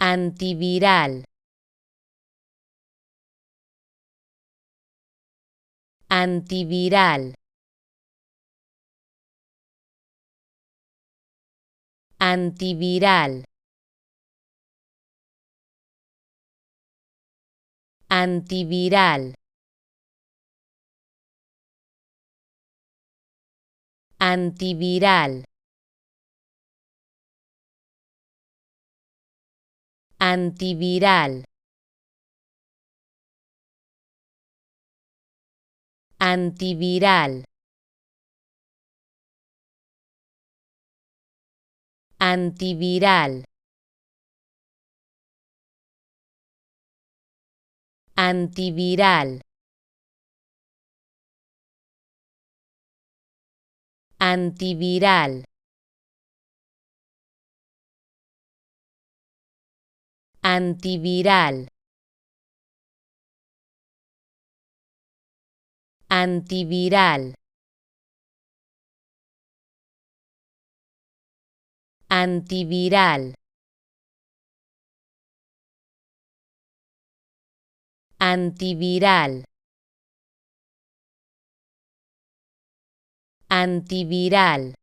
antiviral, antiviral, antiviral, antiviral, antiviral, antiviral, antiviral, antiviral, antiviral, antiviral, antiviral, antiviral, antiviral, antiviral, antiviral,